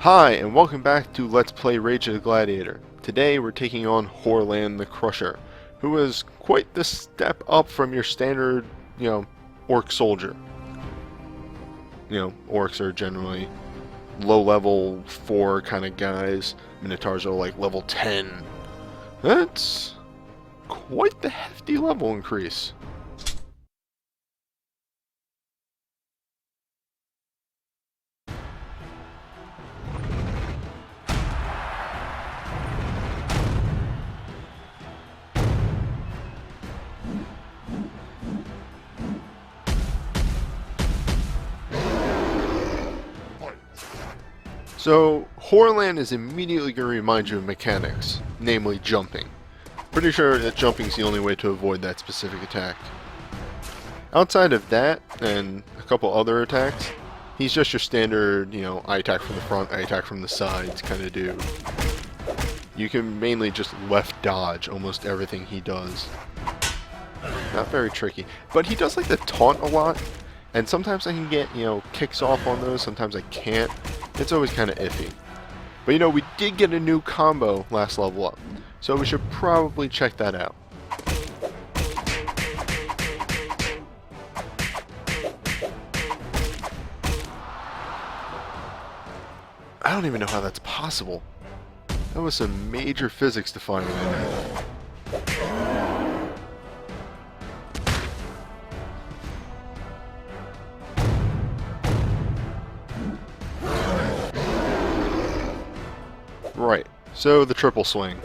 Hi, and welcome back to Let's Play Rage of the Gladiator. Today we're taking on Horlan the Crusher, who is quite the step up from your standard, orc soldier. Orcs are generally low-level 4 kind of guys. Minotaurs are like level 10. That's quite the hefty level increase. So, Horlan is immediately going to remind you of mechanics, namely jumping. Pretty sure that jumping is the only way to avoid that specific attack. Outside of that, and a couple other attacks, he's just your standard, I attack from the front, I attack from the sides kind of dude. You can mainly just left dodge almost everything he does. Not very tricky, but he does like to taunt a lot, and sometimes I can get, kicks off on those, sometimes I can't. It's always kind of iffy. But we did get a new combo last level up, so we should probably check that out. I don't even know how that's possible. That was some major physics defying in there. Right, so the triple swing.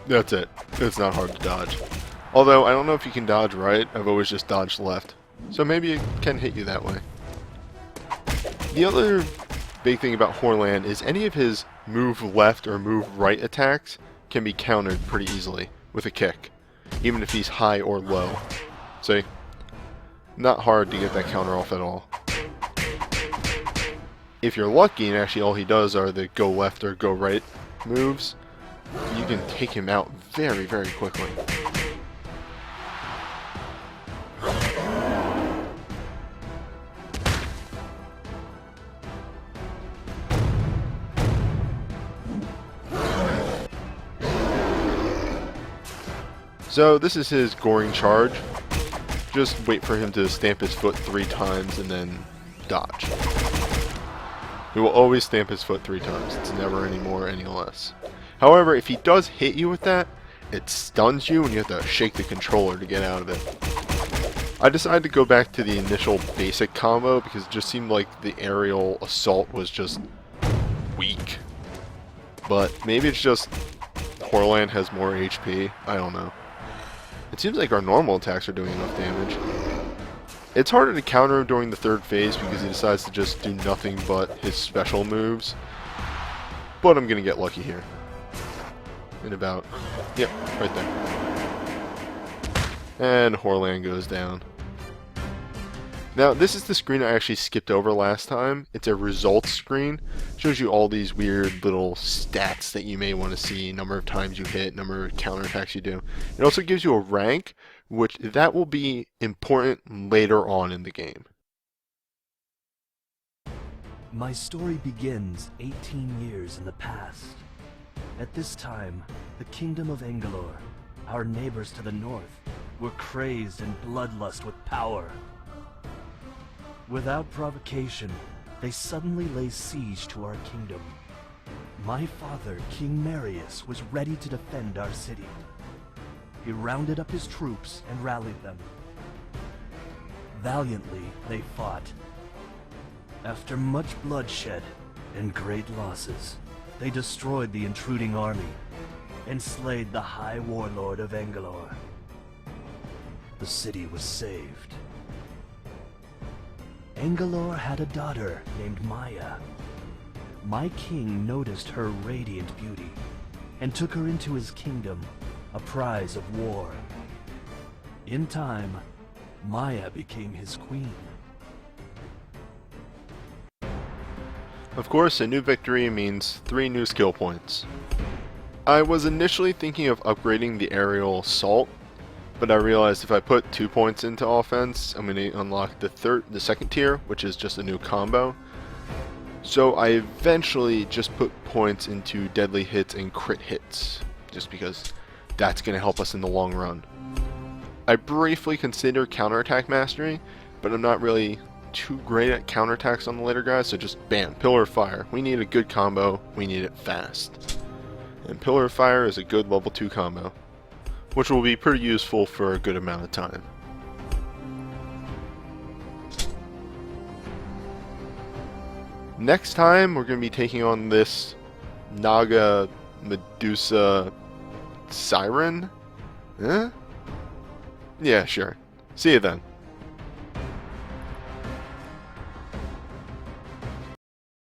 That's it. It's not hard to dodge. Although, I don't know if you can dodge right. I've always just dodged left. So maybe it can hit you that way. The other big thing about Horlan is any of his move left or move right attacks can be countered pretty easily with a kick, even if he's high or low. See? Not hard to get that counter off at all. If you're lucky and actually all he does are the go left or go right moves, you can take him out very, very quickly. So this is his goring charge. Just wait for him to stamp his foot 3 times and then dodge. He will always stamp his foot 3 times. It's never any more or any less. However, if he does hit you with that, it stuns you and you have to shake the controller to get out of it. I decided to go back to the initial basic combo because it just seemed like the aerial assault was just weak. But maybe it's just Horlan has more HP. I don't know. It seems like our normal attacks are doing enough damage. It's harder to counter him during the 3rd phase because he decides to just do nothing but his special moves. But I'm going to get lucky here. In about... Yep, right there. And Horlan goes down. Now, this is the screen I actually skipped over last time. It's a results screen. It shows you all these weird little stats that you may want to see. Number of times you hit, number of counterattacks you do. It also gives you a rank, which that will be important later on in the game. My story begins 18 years in the past. At this time, the kingdom of Engalor, our neighbors to the north, were crazed in bloodlust with power. Without provocation, they suddenly lay siege to our kingdom. My father, King Marius, was ready to defend our city. He rounded up his troops and rallied them. Valiantly, they fought. After much bloodshed and great losses, they destroyed the intruding army and slayed the High Warlord of Engalor. The city was saved. Engalor had a daughter named Maya. My king noticed her radiant beauty and took her into his kingdom, a prize of war. In time, Maya became his queen. Of course, a new victory means 3 new skill points. I was initially thinking of upgrading the aerial assault, but I realized if I put 2 points into offense, I'm going to unlock the 2nd tier, which is just a new combo. So I eventually just put points into deadly hits and crit hits, just because that's going to help us in the long run. I briefly consider counterattack mastery, but I'm not really too great at counterattacks on the later guys, so just bam, Pillar of Fire. We need a good combo, we need it fast. And Pillar of Fire is a good level 2 combo, which will be pretty useful for a good amount of time. Next time, we're going to be taking on this Naga Medusa Siren? Huh? Yeah, sure. See you then.